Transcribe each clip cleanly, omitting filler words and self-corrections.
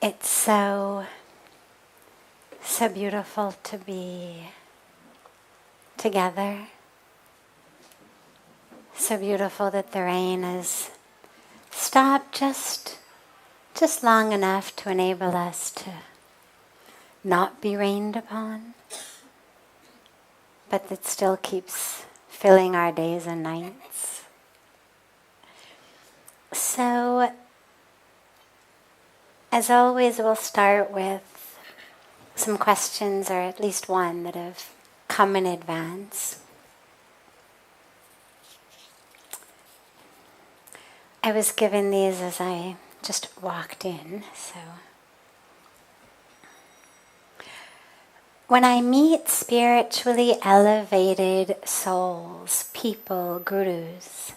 It's so beautiful to be together. So beautiful that the rain has stopped just long enough to enable us to not be rained upon, but that still keeps filling our days and nights. So, as always, we'll start with some questions, or at least one, that have come in advance. I was given these as I just walked in, so. When I meet spiritually elevated souls, people, gurus,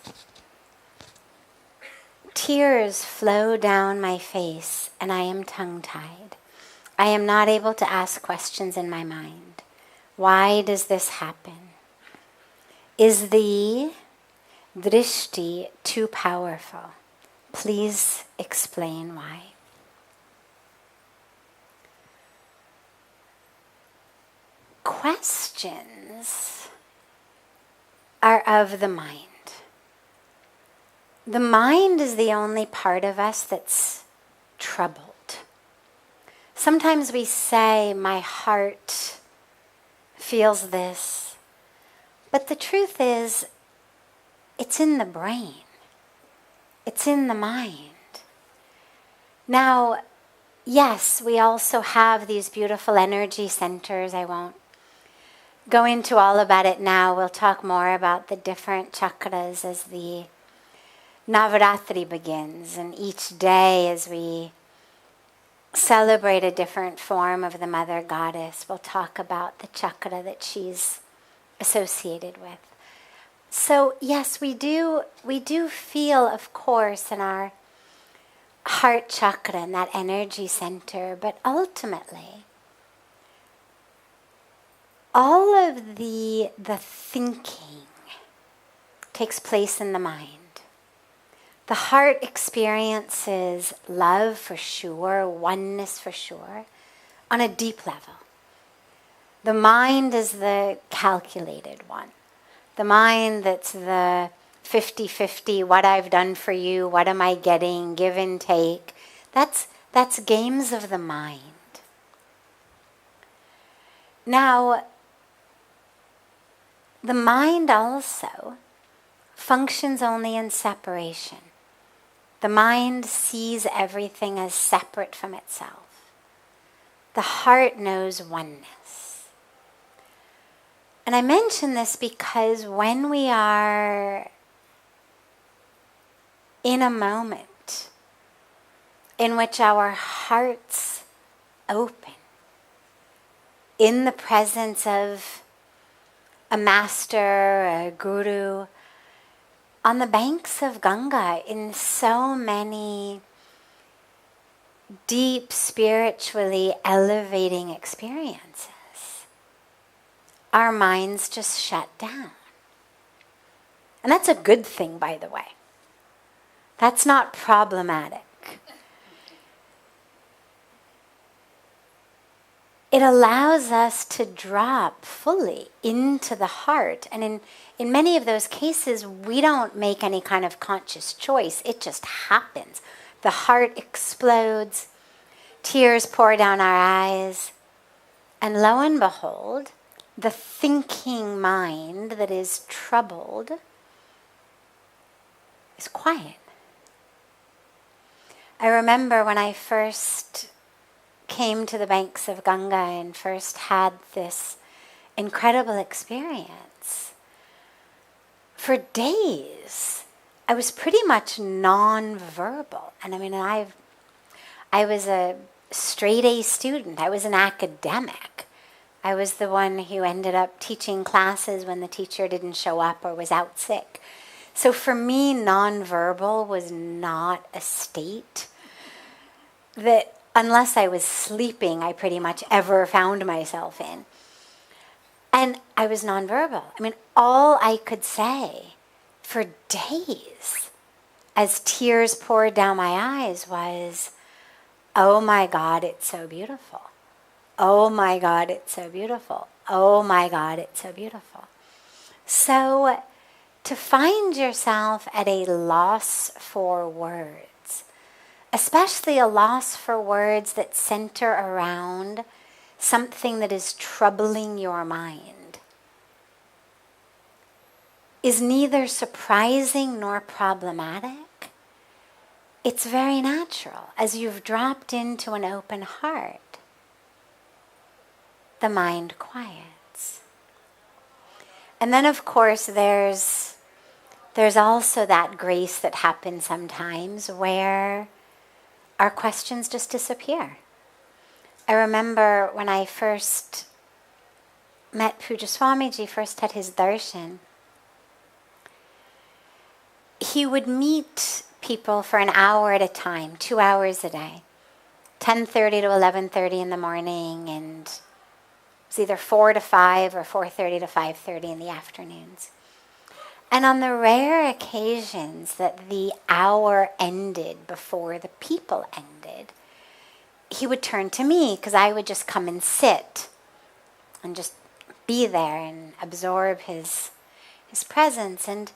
tears flow down my face and I am tongue-tied. I am not able to ask questions in my mind. Why does this happen? Is the drishti too powerful? Please explain why. Questions are of the mind. The mind is the only part of us that's troubled. Sometimes we say, my heart feels this, but the truth is, it's in the brain. It's in the mind. Now, yes, we also have these beautiful energy centers. I won't go into all about it now. We'll talk more about the different chakras as the Navaratri begins. And each day as we celebrate a different form of the Mother Goddess, we'll talk about the chakra that she's associated with. So yes, we do feel, of course, in our heart chakra, in that energy center, but ultimately, all of the thinking takes place in the mind. The heart experiences love for sure, oneness for sure, on a deep level. The mind is the calculated one. The mind that's the 50-50, what I've done for you, what am I getting, give and take. That's games of the mind. Now, the mind also functions only in separation. The mind sees everything as separate from itself. The heart knows oneness. And I mention this because when we are in a moment in which our hearts open, in the presence of a master, a guru, on the banks of Ganga, in so many deep, spiritually elevating experiences, our minds just shut down. And that's a good thing, by the way. That's not problematic. It allows us to drop fully into the heart. And in many of those cases, we don't make any kind of conscious choice. It just happens. The heart explodes, tears pour down our eyes, and lo and behold, the thinking mind that is troubled is quiet. I remember when I first came to the banks of Ganga and first had this incredible experience. For days, I was pretty much non-verbal. And I was a straight A student. I was an academic. I was the one who ended up teaching classes when the teacher didn't show up or was out sick. So for me, non-verbal was not a state that, unless I was sleeping, I pretty much ever found myself in. And I was nonverbal. All I could say for days as tears poured down my eyes was, oh my God, it's so beautiful. Oh my God, it's so beautiful. Oh my God, it's so beautiful. So to find yourself at a loss for words, especially a loss for words that center around something that is troubling your mind, is neither surprising nor problematic. It's very natural. As you've dropped into an open heart, the mind quiets. And then, of course, there's also that grace that happens sometimes where our questions just disappear. I remember when I first met Pujya Swamiji, first had his darshan, he would meet people for an hour at a time, 2 hours a day, 10:30 to 11:30 in the morning, and it was either 4 to 5 or 4:30 to 5:30 in the afternoons. And on the rare occasions that the hour ended before the people ended, he would turn to me, because I would just come and sit and just be there and absorb his presence. And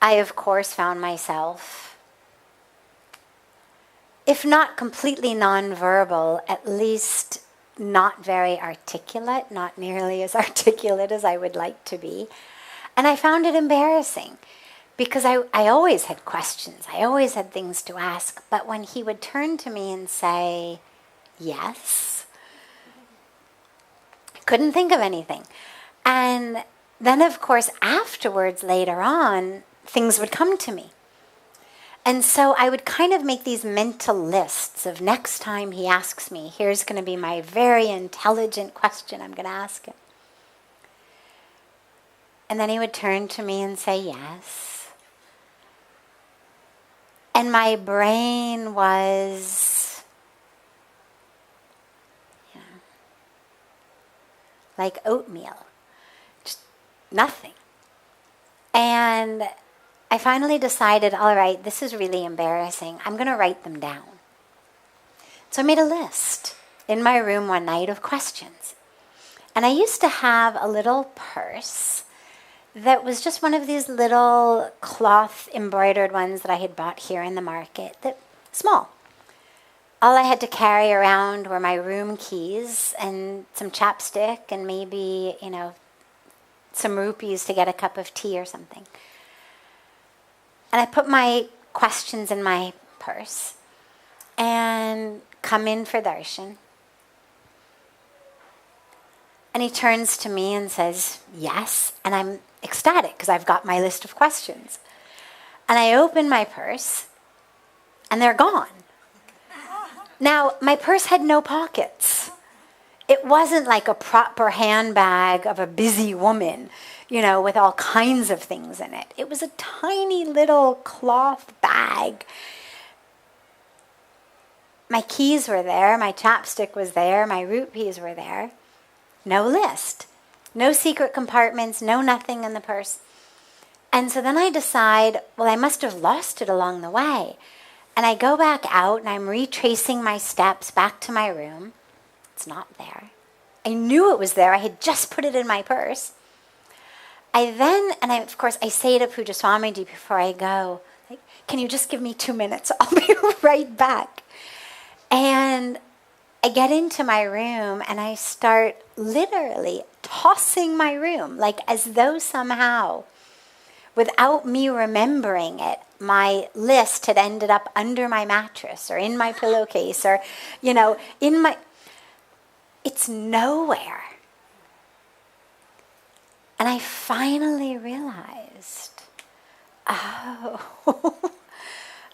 I, of course, found myself, if not completely nonverbal, at least not very articulate, not nearly as articulate as I would like to be. And I found it embarrassing because I always had questions. I always had things to ask. But when he would turn to me and say, yes, I couldn't think of anything. And then, of course, afterwards, later on, things would come to me. And so I would kind of make these mental lists of next time he asks me, here's going to be my very intelligent question I'm going to ask him. And then he would turn to me and say, yes. And my brain was, like oatmeal. Just nothing. And I finally decided, all right, this is really embarrassing. I'm going to write them down. So I made a list in my room one night of questions. And I used to have a little purse that was just one of these little cloth embroidered ones that I had bought here in the market, that small. All I had to carry around were my room keys and some chapstick and maybe, some rupees to get a cup of tea or something. And I put my questions in my purse and come in for darshan. And he turns to me and says, yes. And I'm ecstatic because I've got my list of questions. And I open my purse and they're gone. Now, my purse had no pockets. It wasn't like a proper handbag of a busy woman, with all kinds of things in it. It was a tiny little cloth bag. My keys were there, my chapstick was there, my rupees were there. No list, no secret compartments, no nothing in the purse. And so then I decide, well, I must have lost it along the way. And I go back out and I'm retracing my steps back to my room. It's not there. I knew it was there. I had just put it in my purse. Of course, I say to Pujya Swamiji before I go, can you just give me 2 minutes? I'll be right back. And I get into my room and I start literally tossing my room, like as though somehow, without me remembering it, my list had ended up under my mattress or in my pillowcase or, it's nowhere. And I finally realized,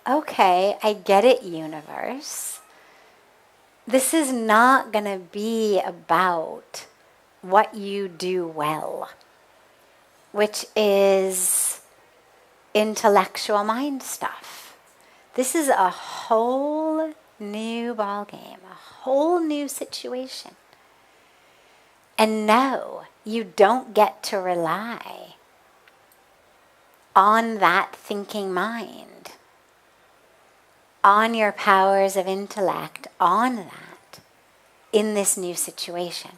okay, I get it, universe. This is not going to be about what you do well, which is intellectual mind stuff. This is a whole new ballgame, a whole new situation. And no, you don't get to rely on that thinking mind. on your powers of intellect on that in this new situation.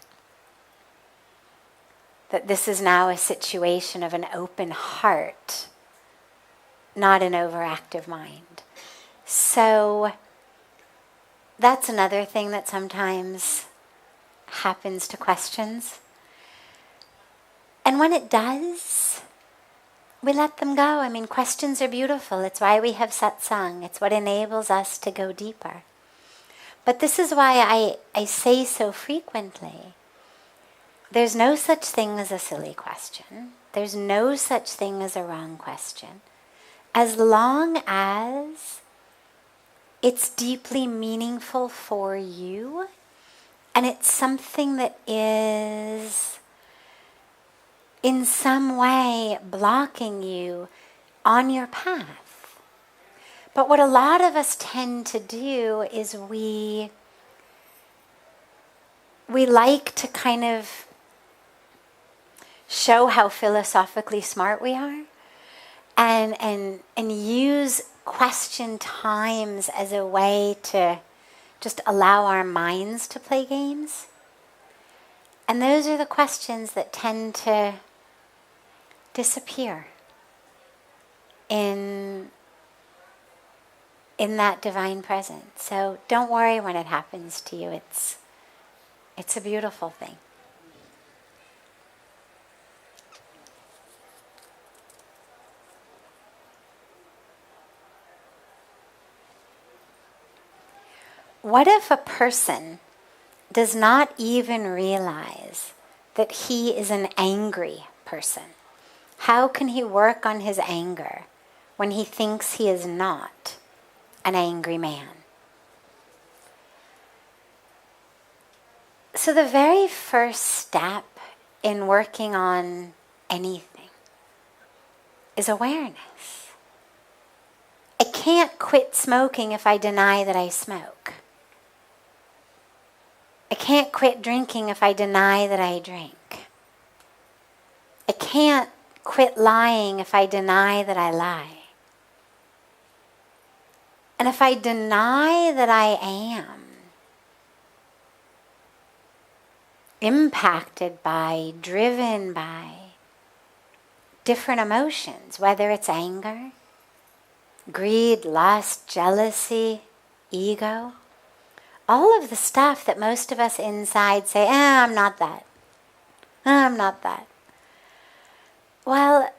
That this is now a situation of an open heart, not an overactive mind. So that's another thing that sometimes happens to questions. And when it does, we let them go. I mean, questions are beautiful. It's why we have satsang. It's what enables us to go deeper. But this is why I say so frequently, there's no such thing as a silly question. There's no such thing as a wrong question. As long as it's deeply meaningful for you and it's something that is in some way blocking you on your path. But what a lot of us tend to do is we like to kind of show how philosophically smart we are and use question times as a way to just allow our minds to play games. And those are the questions that tend to disappear in that divine presence. So don't worry when it happens to you. It's a beautiful thing. What if a person does not even realize that he is an angry person? How can he work on his anger when he thinks he is not an angry man? So the very first step in working on anything is awareness. I can't quit smoking if I deny that I smoke. I can't quit drinking if I deny that I drink. I can't quit lying if I deny that I lie. And if I deny that I am impacted by, driven by different emotions, whether it's anger, greed, lust, jealousy, ego, all of the stuff that most of us inside say, I'm not that. I'm not that. Well,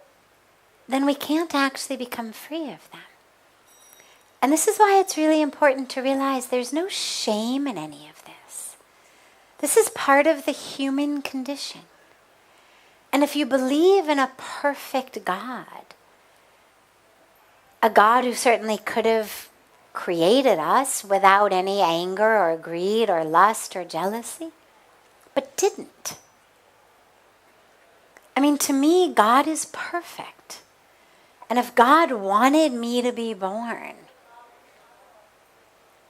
then we can't actually become free of them. And this is why it's really important to realize there's no shame in any of this. This is part of the human condition. And if you believe in a perfect God, a God who certainly could have created us without any anger or greed or lust or jealousy, but didn't. I mean, to me, God is perfect. And if God wanted me to be born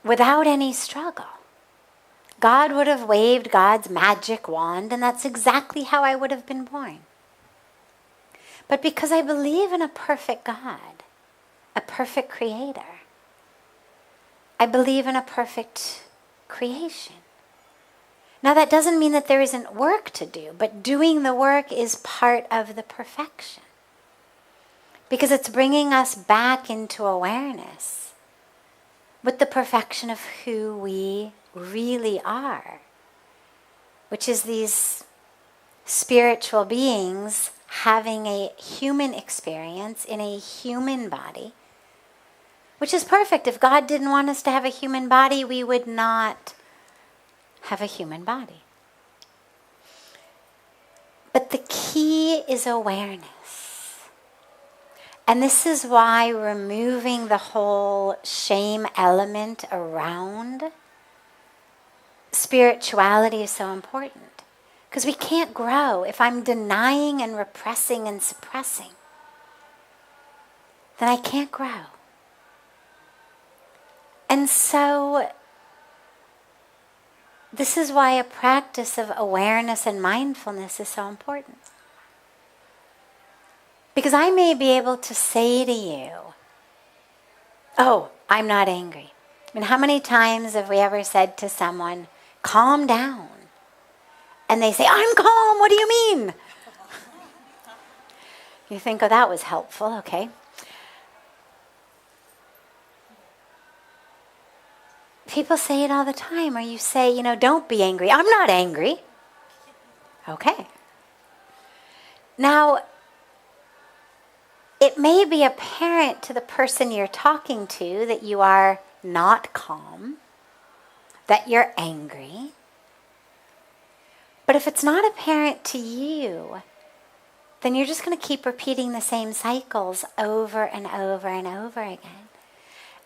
without any struggle, God would have waved God's magic wand, and that's exactly how I would have been born. But because I believe in a perfect God, a perfect creator, I believe in a perfect creation. Now that doesn't mean that there isn't work to do, but doing the work is part of the perfection. Because it's bringing us back into awareness with the perfection of who we really are, which is these spiritual beings having a human experience in a human body, which is perfect. If God didn't want us to have a human body, we would not have a human body. But the key is awareness. And this is why removing the whole shame element around spirituality is so important. Because we can't grow if I'm denying and repressing and suppressing. Then I can't grow. And so this is why a practice of awareness and mindfulness is so important. Because I may be able to say to you, oh, I'm not angry. I mean, how many times have we ever said to someone, calm down? And they say, I'm calm, what do you mean? You think, oh, that was helpful, okay. People say it all the time, or you say, don't be angry. I'm not angry. Okay. Now, it may be apparent to the person you're talking to that you are not calm, that you're angry. But if it's not apparent to you, then you're just going to keep repeating the same cycles over and over and over again.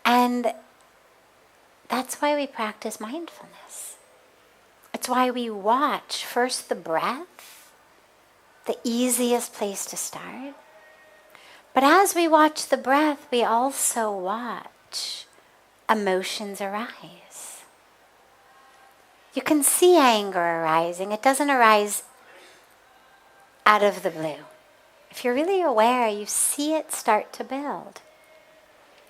And that's why we practice mindfulness. It's why we watch first the breath, the easiest place to start. But as we watch the breath, we also watch emotions arise. You can see anger arising. It doesn't arise out of the blue. If you're really aware, you see it start to build.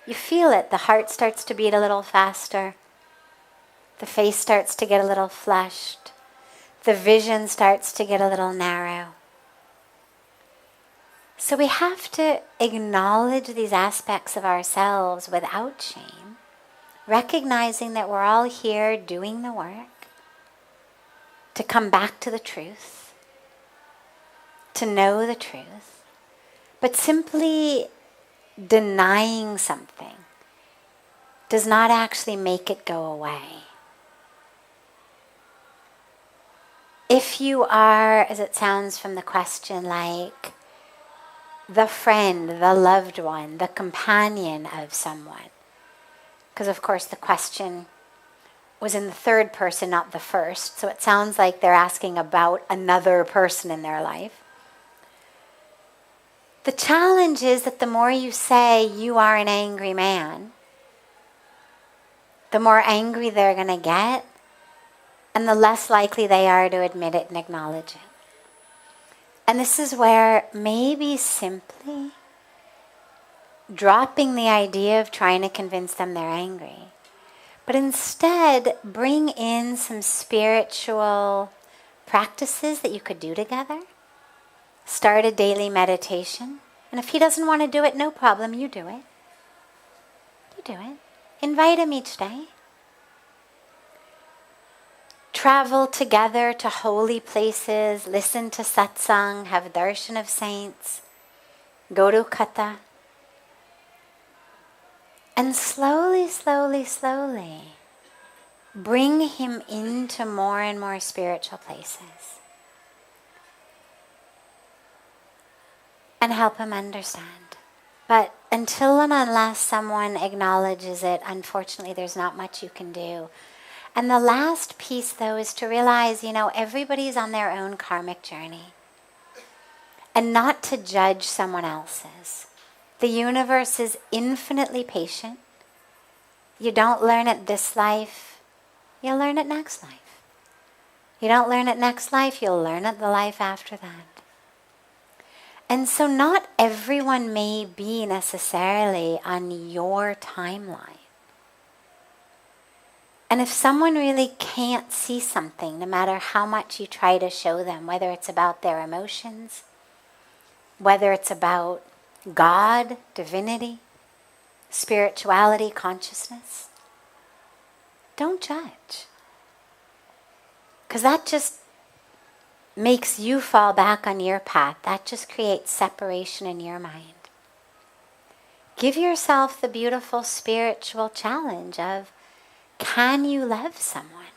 You feel it. The heart starts to beat a little faster. The face starts to get a little flushed. The vision starts to get a little narrow. So we have to acknowledge these aspects of ourselves without shame, recognizing that we're all here doing the work to come back to the truth, to know the truth. But simply denying something does not actually make it go away. If you are, as it sounds from the question, like the friend, the loved one, the companion of someone, because of course the question was in the third person, not the first, so it sounds like they're asking about another person in their life. The challenge is that the more you say you are an angry man, the more angry they're going to get, and the less likely they are to admit it and acknowledge it. And this is where maybe simply dropping the idea of trying to convince them they're angry, but instead bring in some spiritual practices that you could do together. Start a daily meditation. And if he doesn't want to do it, no problem, you do it. You do it. Invite him each day. Travel together to holy places, listen to satsang, have darshan of saints, go to katha. And slowly, slowly, slowly bring him into more and more spiritual places. And help him understand. But until and unless someone acknowledges it, unfortunately there's not much you can do. And the last piece, though, is to realize, everybody's on their own karmic journey. And not to judge someone else's. The universe is infinitely patient. You don't learn it this life, you'll learn it next life. You don't learn it next life, you'll learn it the life after that. And so not everyone may be necessarily on your timeline. And if someone really can't see something, no matter how much you try to show them, whether it's about their emotions, whether it's about God, divinity, spirituality, consciousness, don't judge. Because that just makes you fall back on your path. That just creates separation in your mind. Give yourself the beautiful spiritual challenge of, can you love someone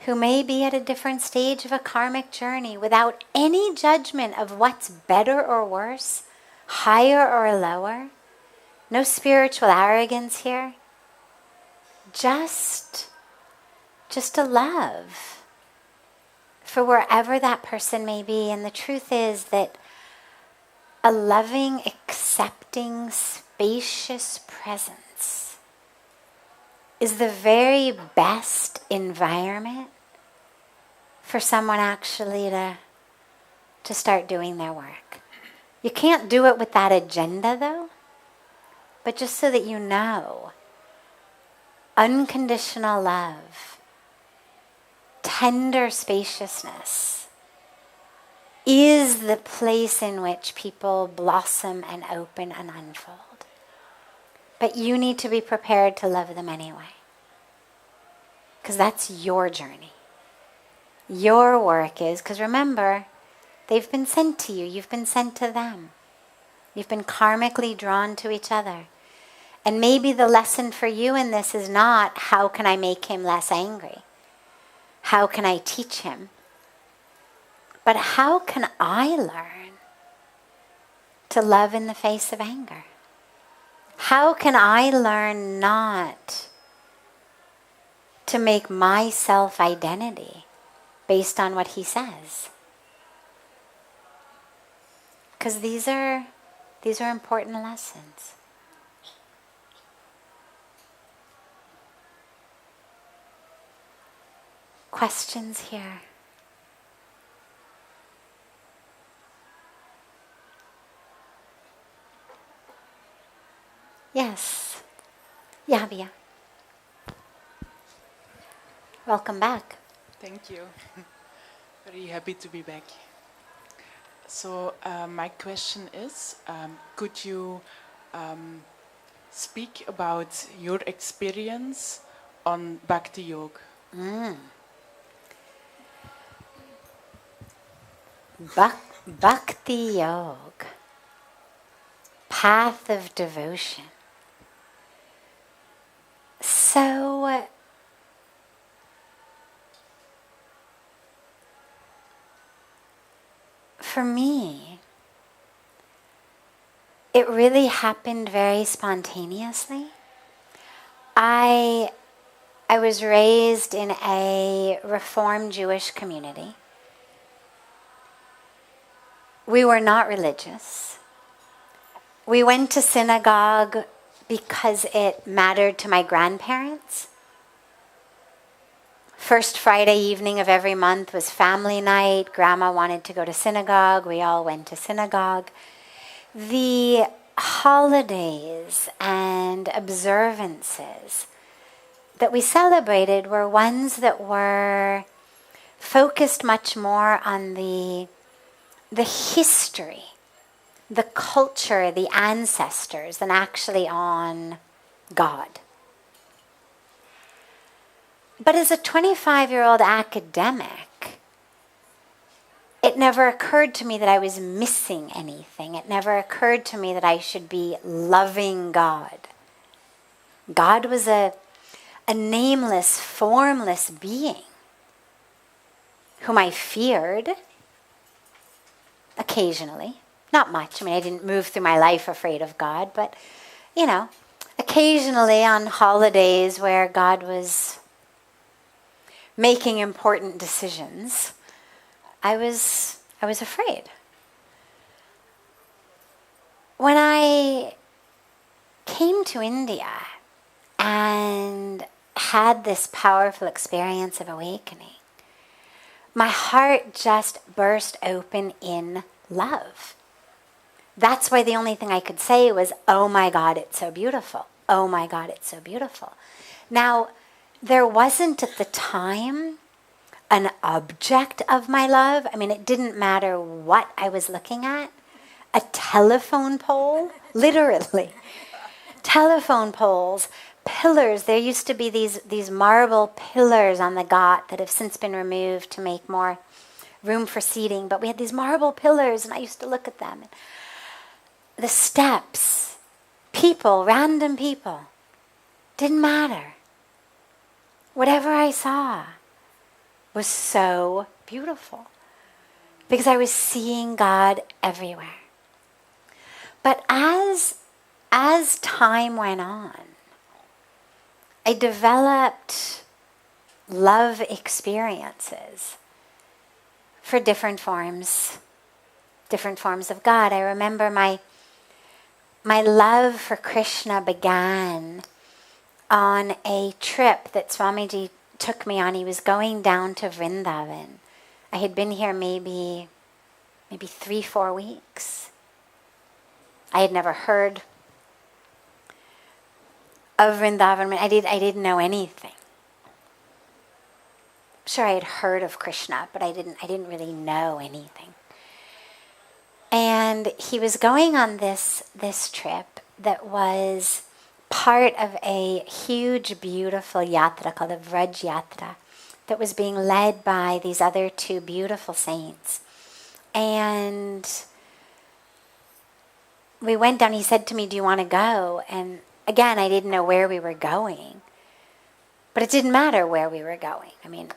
who may be at a different stage of a karmic journey without any judgment of what's better or worse, higher or lower? No spiritual arrogance here. Just a love for wherever that person may be. And the truth is that a loving, accepting, spacious presence is the very best environment for someone actually to start doing their work. You can't do it with that agenda, though. but just so that you know, unconditional love, tender spaciousness is the place in which people blossom and open and unfold. But you need to be prepared to love them anyway. Because that's your journey. Your work is, because remember, they've been sent to you, you've been sent to them. You've been karmically drawn to each other. And maybe the lesson for you in this is not, how can I make him less angry? How can I teach him? But how can I learn to love in the face of anger? How can I learn not to make my self-identity based on what he says? Because these are important lessons. Questions here? Yes. Yabia. Welcome back. Thank you. Very happy to be back. So my question is, could you speak about your experience on Bhakti Yoga? Bhakti Yoga, path of devotion. So, for me, it really happened very spontaneously. I was raised in a Reform Jewish community. We were not religious. We went to synagogue because it mattered to my grandparents. First Friday evening of every month was family night. Grandma wanted to go to synagogue. We all went to synagogue. The holidays and observances that we celebrated were ones that were focused much more on the history, the culture, the ancestors, than actually on God. But as a 25-year-old academic, it never occurred to me that I was missing anything. It never occurred to me that I should be loving God. God was a nameless, formless being whom I feared occasionally. Not much. I mean, I didn't move through my life afraid of God, but, occasionally on holidays where God was making important decisions, I was afraid. When I came to India and had this powerful experience of awakening, my heart just burst open in love. That's why the only thing I could say was, oh my God, it's so beautiful. Oh my God, it's so beautiful. Now, there wasn't at the time an object of my love. I mean, it didn't matter what I was looking at. A telephone pole, literally. Telephone poles, pillars. There used to be these marble pillars on the Ghat that have since been removed to make more room for seating. But we had these marble pillars, and I used to look at them. The steps, people, random people, didn't matter. Whatever I saw was so beautiful because I was seeing God everywhere. But as time went on, I developed love experiences for different forms of God. I remember my love for Krishna began on a trip that Swamiji took me on. He was going down to Vrindavan. I had been here maybe 3-4 weeks. I had never heard of Vrindavan. I didn't know anything. Sure, I had heard of Krishna, but I didn't really know anything. And he was going on this trip that was part of a huge, beautiful yatra called the Vraj Yatra that was being led by these other two beautiful saints. And we went down. He said to me, "Do you want to go?" And again, I didn't know where we were going, but it didn't matter where we were going. I mean,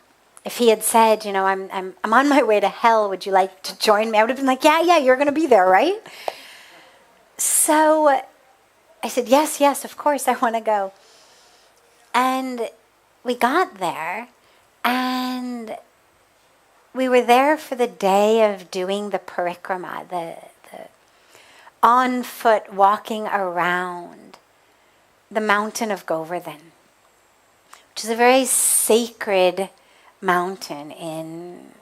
if he had said, you know, I'm on my way to hell, would you like to join me? I would have been like, yeah, you're going to be there, right? So I said, yes, of course, I want to go. And we got there, and we were there for the day of doing the parikrama, the on foot walking around the mountain of Govardhan, which is a very sacred mountain in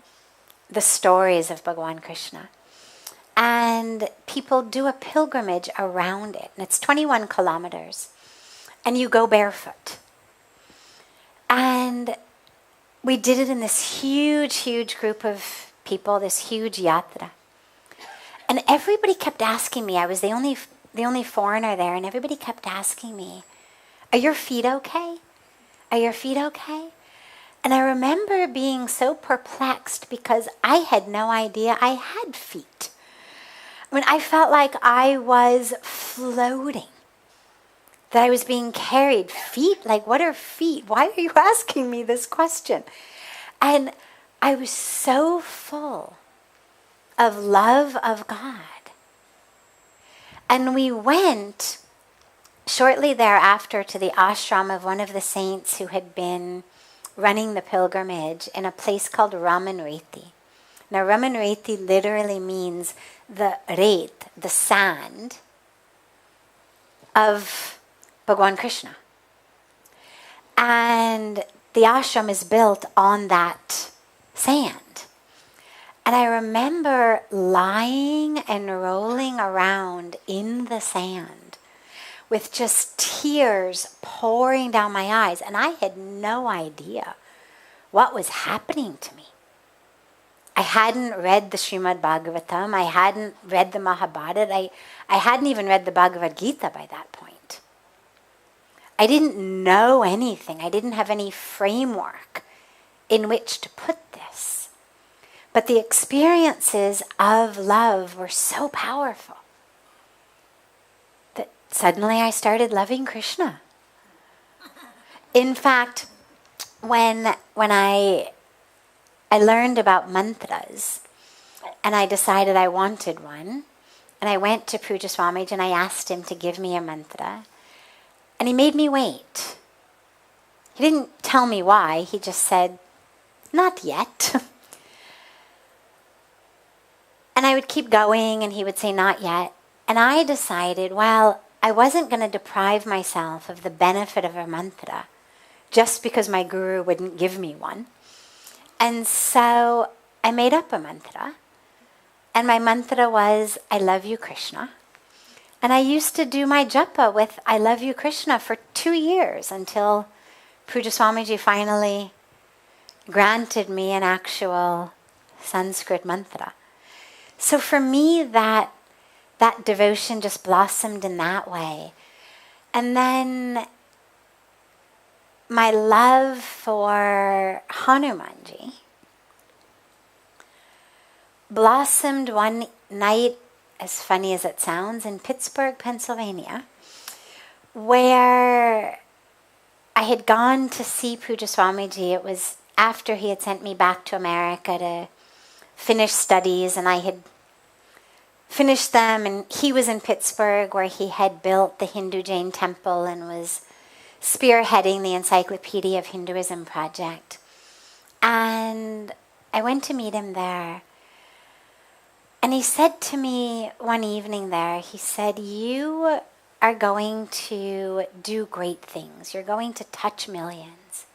the stories of Bhagavan Krishna. And people do a pilgrimage around it. And it's 21 kilometers. And you go barefoot. And we did it in this huge group of people, this huge yatra. And everybody kept asking me, I was the only foreigner there, and everybody kept asking me, "Are your feet okay? Are your feet okay?" And I remember being so perplexed because I had no idea I had feet. I mean, I felt like I was floating, that I was being carried. Feet? Like, what are feet? Why are you asking me this question? And I was so full of love of God. And we went shortly thereafter to the ashram of one of the saints who had been running the pilgrimage in a place called Ramanreti. Now, Ramanreti literally means the ret, the sand of Bhagavan Krishna. And the ashram is built on that sand. And I remember lying and rolling around in the sand with just tears pouring down my eyes. And I had no idea what was happening to me. I hadn't read the Srimad Bhagavatam. I hadn't read the Mahabharata. I hadn't even read the Bhagavad Gita by that point. I didn't know anything. I didn't have any framework in which to put this. But the experiences of love were so powerful that suddenly I started loving Krishna. In fact, when I learned about mantras and I decided I wanted one, and I went to Pujya Swamiji and I asked him to give me a mantra, and he made me wait. He didn't tell me why. He just said, "Not yet." And I would keep going, and he would say, "Not yet." And I decided, well, I wasn't going to deprive myself of the benefit of a mantra just because my guru wouldn't give me one. And so I made up a mantra. And my mantra was, "I love you, Krishna." And I used to do my japa with "I love you, Krishna" for 2 years until Pujya Swamiji finally granted me an actual Sanskrit mantra. So for me, that devotion just blossomed in that way. And then my love for Hanumanji blossomed one night, as funny as it sounds, in Pittsburgh, Pennsylvania, where I had gone to see Pujya Swamiji. It was after he had sent me back to America to finish studies, and I had finished them, and he was in Pittsburgh where he had built the Hindu Jain temple and was spearheading the Encyclopedia of Hinduism project. And I went to meet him there. And he said to me one evening there, he said, "You are going to do great things. You're going to touch millions."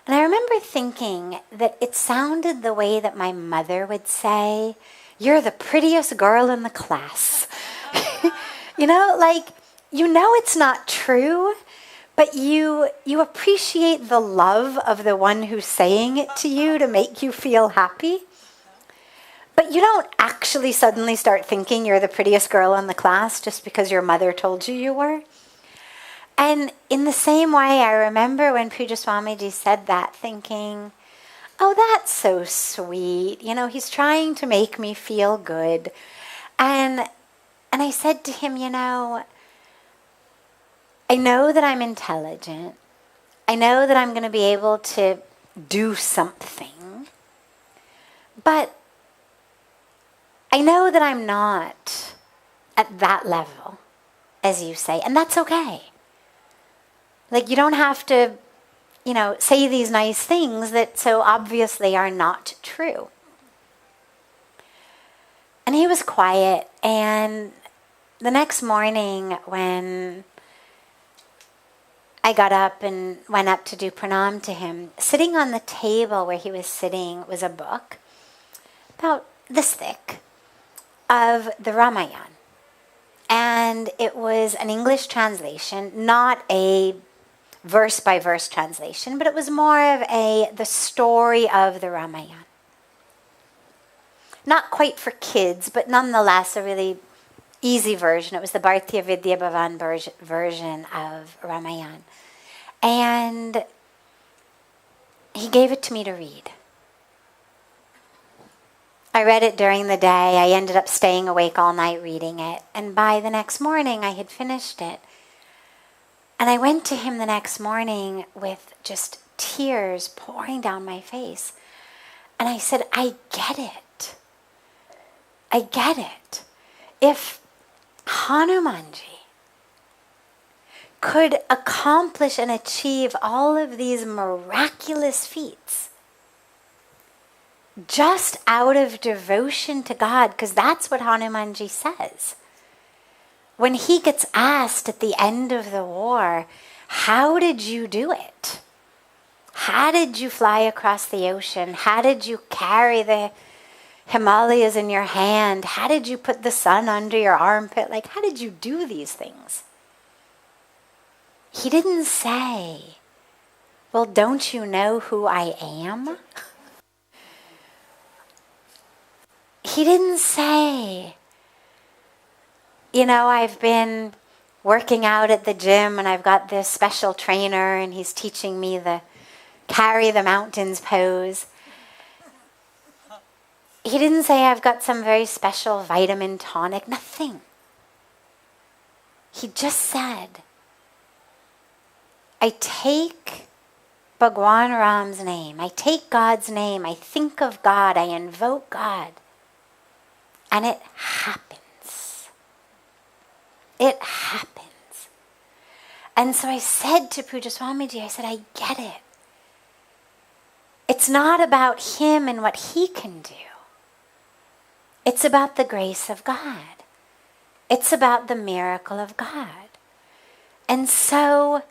And I remember thinking that it sounded the way that my mother would say, "You're the prettiest girl in the class." You know, like, you know it's not true. true, but you appreciate the love of the one who's saying it to you to make you feel happy. But you don't actually suddenly start thinking you're the prettiest girl in the class just because your mother told you were. And in the same way, I remember when Pujya Swamiji said that, thinking, oh, that's so sweet. You know, he's trying to make me feel good. And I said to him, you know, I know that I'm intelligent. I know that I'm going to be able to do something. But I know that I'm not at that level, as you say, and that's okay. Like, you don't have to, you know, say these nice things that so obviously are not true. And he was quiet, and the next morning when I got up and went up to do pranam to him, sitting on the table where he was sitting was a book about this thick of the Ramayana. And it was an English translation, not a verse-by-verse translation, but it was more of the story of the Ramayana. Not quite for kids, but nonetheless a really easy version. It was the Bhartiya Vidya Bhavan version of Ramayana. And he gave it to me to read. I read it during the day. I ended up staying awake all night reading it. And by the next morning, I had finished it. And I went to him the next morning with just tears pouring down my face. And I said, I get it. I get it. If Hanumanji could accomplish and achieve all of these miraculous feats just out of devotion to God, because that's what Hanumanji says. When he gets asked at the end of the war, how did you do it? How did you fly across the ocean? How did you carry the Himalayas in your hand? How did you put the sun under your armpit? Like, how did you do these things? He didn't say, well, don't you know who I am? He didn't say, you know, I've been working out at the gym and I've got this special trainer and he's teaching me the carry the mountains pose. He didn't say I've got some very special vitamin tonic, nothing. He just said, I take Bhagwan Ram's name, I take God's name, I think of God, I invoke God, and it happens. It happens. And so I said to Pujya Swamiji, I said, I get it. It's not about him and what he can do. It's about the grace of God. It's about the miracle of God. And so,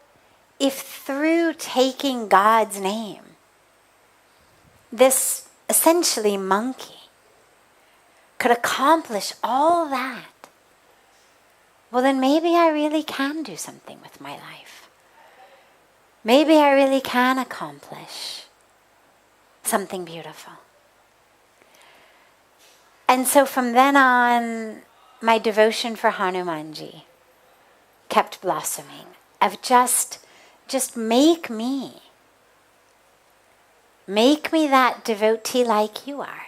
if through taking God's name, this essentially monkey could accomplish all that, well then maybe I really can do something with my life. Maybe I really can accomplish something beautiful. And so from then on, my devotion for Hanumanji kept blossoming. Of just make me that devotee like you are.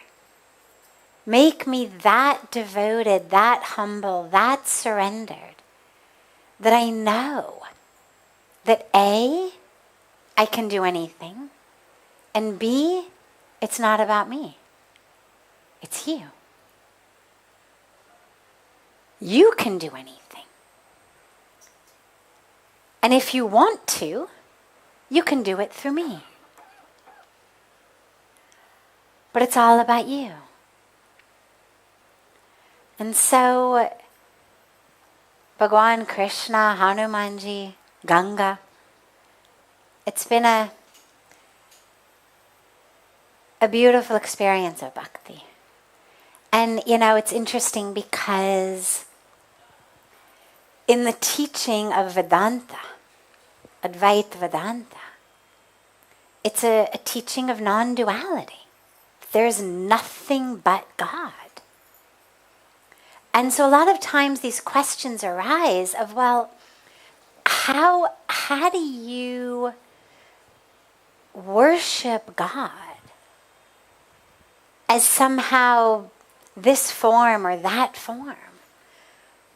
Make me that devoted, that humble, that surrendered, that I know that A, I can do anything, and B, it's not about me. It's you. You can do anything. And if you want to, you can do it through me. But it's all about you. And so, Bhagwan Krishna, Hanumanji, Ganga, it's been a beautiful experience of bhakti. And, you know, it's interesting because in the teaching of Vedanta, Advaita Vedanta, it's a teaching of non-duality. There's nothing but God. And so a lot of times these questions arise of, well, how do you worship God as somehow this form or that form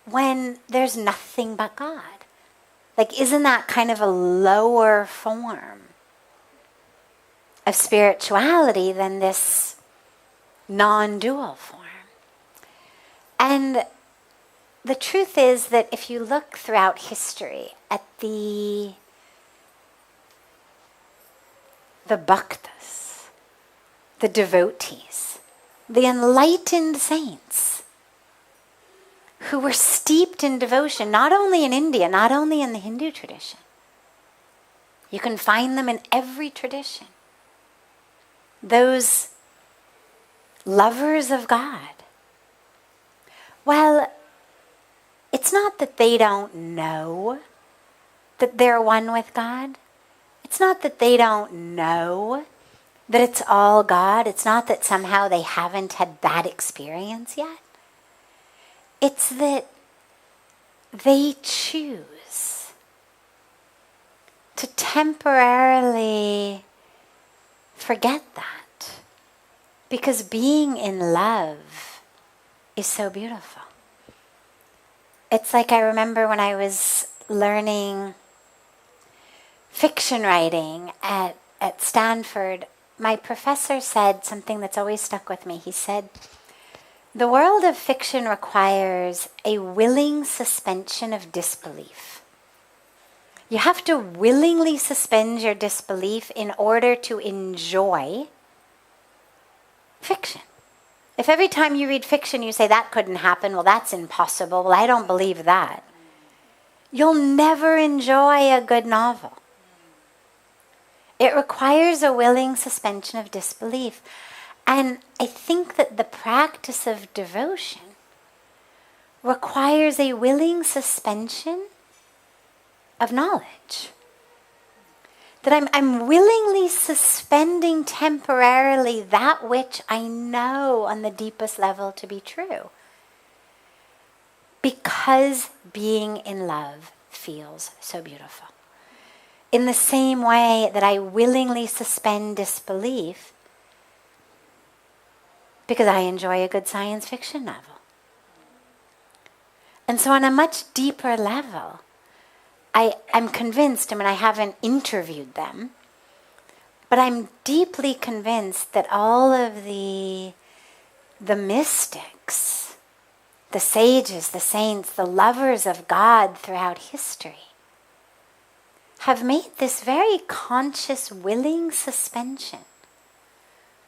when there's nothing but God? Like, isn't that kind of a lower form of spirituality than this non-dual form? And the truth is that if you look throughout history at the bhaktas, the devotees, the enlightened saints who were steeped in devotion, not only in India, not only in the Hindu tradition. You can find them in every tradition. Those lovers of God. Well, it's not that they don't know that they're one with God. It's not that they don't know that it's all God. It's not that somehow they haven't had that experience yet. It's that they choose to temporarily forget that, because being in love is so beautiful. It's like, I remember when I was learning fiction writing at Stanford, my professor said something that's always stuck with me. He said, the world of fiction requires a willing suspension of disbelief. You have to willingly suspend your disbelief in order to enjoy fiction. If every time you read fiction you say, that couldn't happen, well, that's impossible, well, I don't believe that, you'll never enjoy a good novel. It requires a willing suspension of disbelief. And I think that the practice of devotion requires a willing suspension of knowledge. That I'm willingly suspending temporarily that which I know on the deepest level to be true. Because being in love feels so beautiful. In the same way that I willingly suspend disbelief because I enjoy a good science fiction novel. And so on a much deeper level, I'm convinced, I mean, I haven't interviewed them, but I'm deeply convinced that all of the mystics, the sages, the saints, the lovers of God throughout history have made this very conscious, willing suspension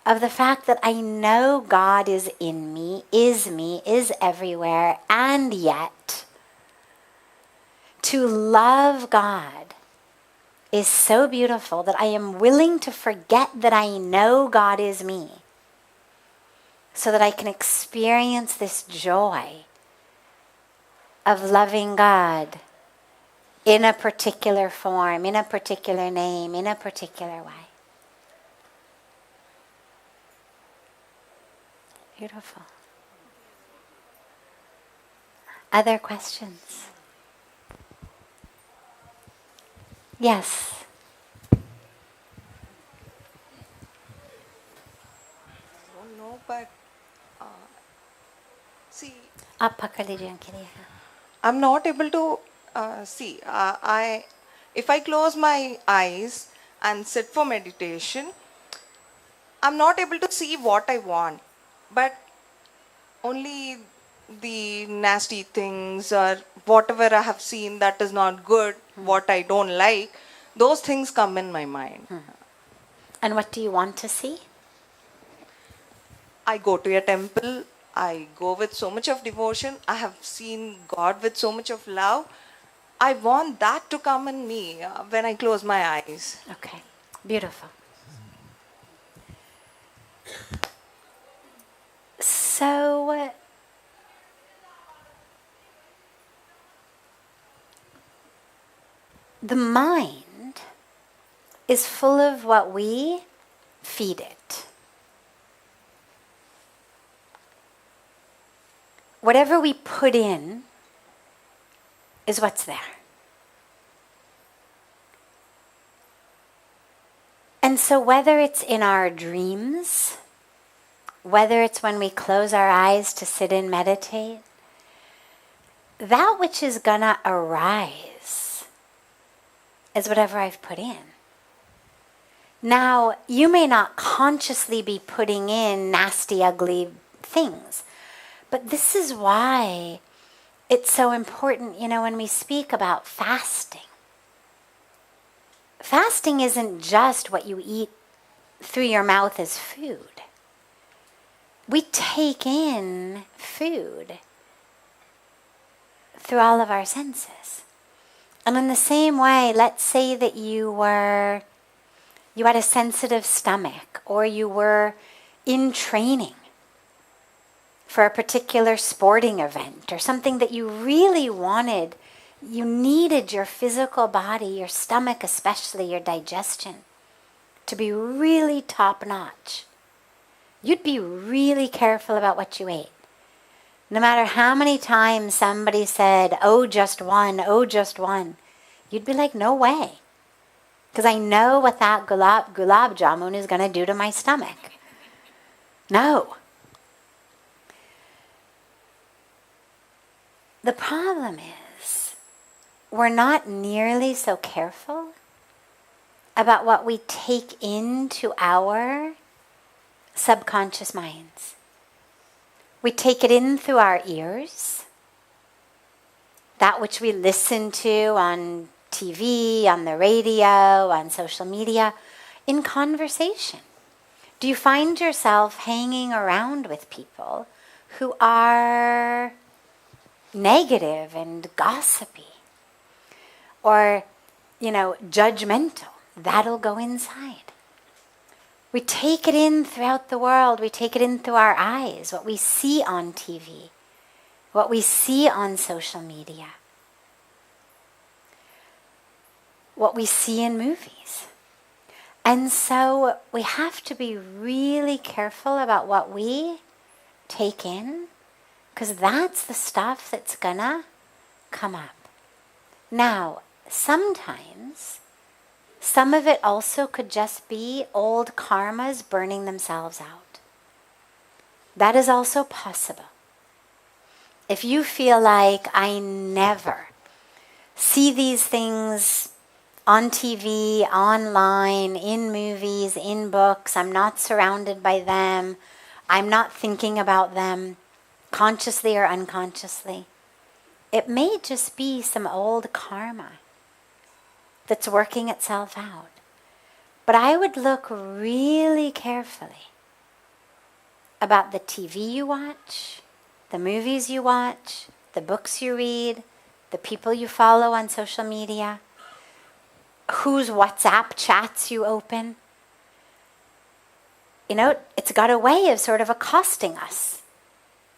of the fact that I know God is in me, is everywhere, and yet to love God is so beautiful that I am willing to forget that I know God is me so that I can experience this joy of loving God in a particular form, in a particular name, in a particular way. Beautiful. Other questions? Yes. I don't know, but see, आप पकड़ लीजिए उनके लिए. I'm not able to see. If I close my eyes and sit for meditation, I'm not able to see what I want, but only the nasty things or whatever I have seen that is not good, what I don't like, those things come in my mind. And what do you want to see? I go to a temple, I go with so much of devotion, I have seen God with so much of love. I want that to come in me when I close my eyes. Okay, beautiful. So, the mind is full of what we feed it. Whatever we put in is what's there. And so whether it's in our dreams, whether it's when we close our eyes to sit and meditate, that which is gonna arise is whatever I've put in. Now, you may not consciously be putting in nasty, ugly things, but this is why it's so important, when we speak about fasting. Fasting isn't just what you eat through your mouth as food. We take in food through all of our senses. And in the same way, let's say that you had a sensitive stomach, or you were in training for a particular sporting event, or something that you really wanted. You needed your physical body, your stomach especially, your digestion, to be really top-notch. You'd be really careful about what you ate. No matter how many times somebody said, oh, just one, you'd be like, no way. Because I know what that gulab jamun is going to do to my stomach. No. The problem is, we're not nearly so careful about what we take into our subconscious minds. We take it in through our ears, that which we listen to on TV, on the radio, on social media, in conversation. Do you find yourself hanging around with people who are negative and gossipy? Or, judgmental? That'll go inside. We take it in throughout the world. We take it in through our eyes, what we see on TV, what we see on social media, what we see in movies. And so we have to be really careful about what we take in, because that's the stuff that's gonna come up. Now, sometimes, some of it also could just be old karmas burning themselves out. That is also possible. If you feel like, I never see these things on TV, online, in movies, in books, I'm not surrounded by them, I'm not thinking about them, consciously or unconsciously, it may just be some old karma that's working itself out. But I would look really carefully about the TV you watch, the movies you watch, the books you read, the people you follow on social media, whose WhatsApp chats you open. It's got a way of sort of accosting us.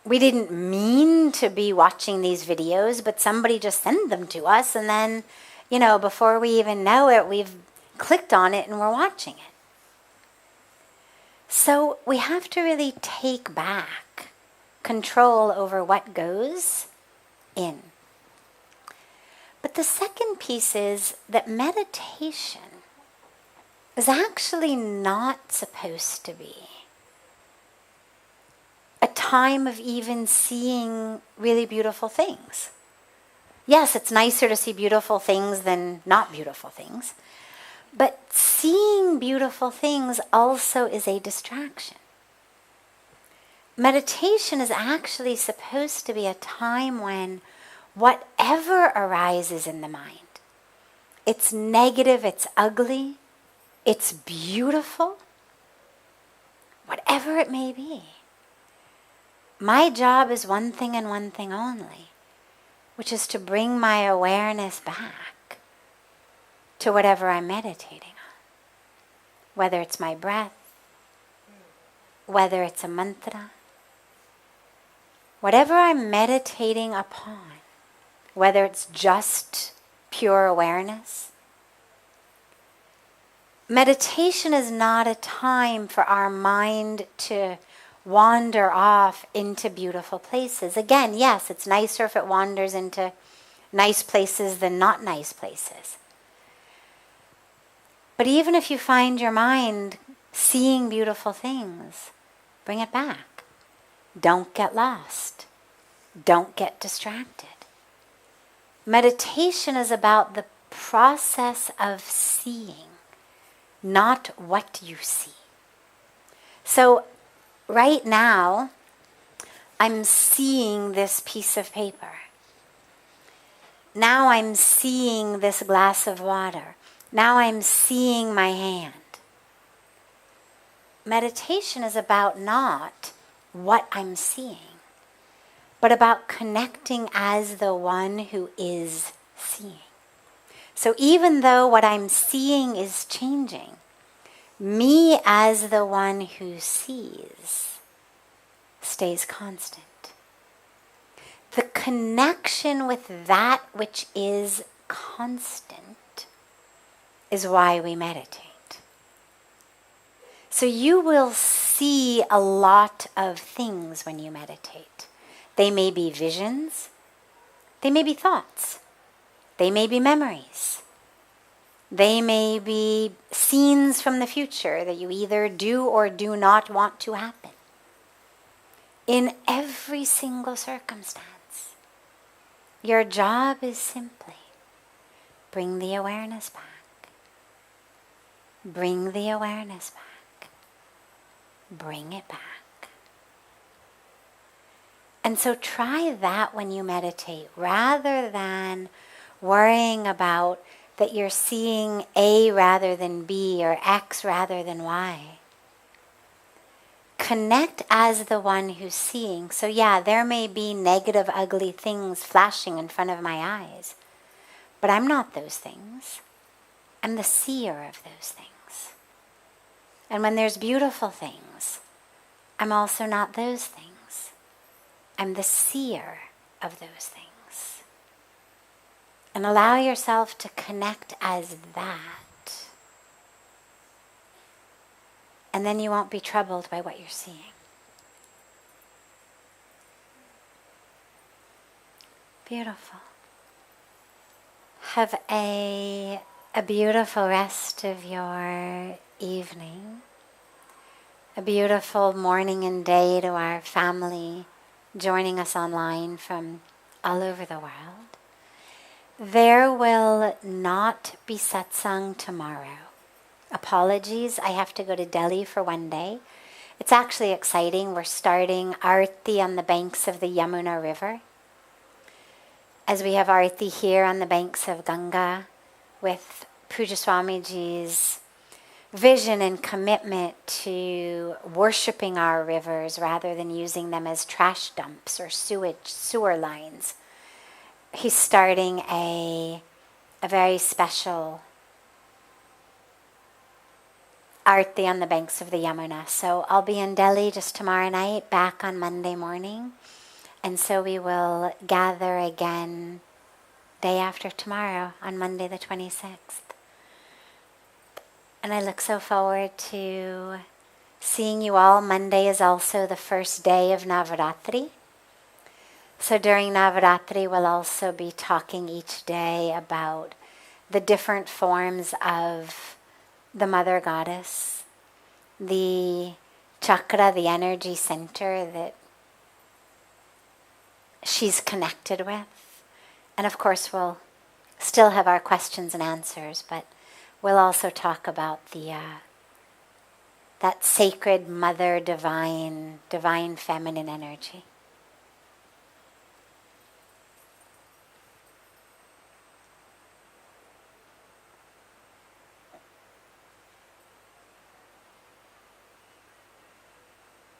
We didn't mean to be watching these videos, but somebody just sent them to us, and then, before we even know it, we've clicked on it and we're watching it. So we have to really take back control over what goes in. But the second piece is that meditation is actually not supposed to be a time of even seeing really beautiful things. Yes, it's nicer to see beautiful things than not beautiful things. But seeing beautiful things also is a distraction. Meditation is actually supposed to be a time when whatever arises in the mind, it's negative, it's ugly, it's beautiful, whatever it may be. My job is one thing and one thing only, which is to bring my awareness back to whatever I'm meditating on. Whether it's my breath, whether it's a mantra, whatever I'm meditating upon, whether it's just pure awareness, meditation is not a time for our mind to wander off into beautiful places. Again, yes, it's nicer if it wanders into nice places than not nice places. But even if you find your mind seeing beautiful things, bring it back. Don't get lost. Don't get distracted. Meditation is about the process of seeing, not what you see. So right now, I'm seeing this piece of paper. Now I'm seeing this glass of water. Now I'm seeing my hand. Meditation is about not what I'm seeing, but about connecting as the one who is seeing. So even though what I'm seeing is changing, me as the one who sees stays constant. The connection with that which is constant is why we meditate. So you will see a lot of things when you meditate. They may be visions, they may be thoughts, they may be memories, they may be scenes from the future that you either do or do not want to happen. In every single circumstance, your job is simply bring the awareness back. Bring the awareness back. Bring it back. And so try that when you meditate, rather than worrying about that you're seeing A rather than B or X rather than Y. Connect as the one who's seeing. So yeah, there may be negative, ugly things flashing in front of my eyes, but I'm not those things. I'm the seer of those things. And when there's beautiful things, I'm also not those things. I'm the seer of those things. And allow yourself to connect as that. And then you won't be troubled by what you're seeing. Beautiful. Have a beautiful rest of your evening. A beautiful morning and day to our family joining us online from all over the world. There will not be satsang tomorrow. Apologies, I have to go to Delhi for one day. It's actually exciting. We're starting Arti on the banks of the Yamuna River. As we have Arti here on the banks of Ganga with Pujya Swamiji's vision and commitment to worshipping our rivers rather than using them as trash dumps or sewer lines. He's starting a very special Arti on the banks of the Yamuna. So I'll be in Delhi just tomorrow night, back on Monday morning. And so we will gather again day after tomorrow on Monday the 26th. And I look so forward to seeing you all. Monday is also the first day of Navaratri. So during Navaratri, we'll also be talking each day about the different forms of the Mother Goddess, the chakra, the energy center that she's connected with. And of course, we'll still have our questions and answers, but we'll also talk about that sacred mother, divine feminine energy.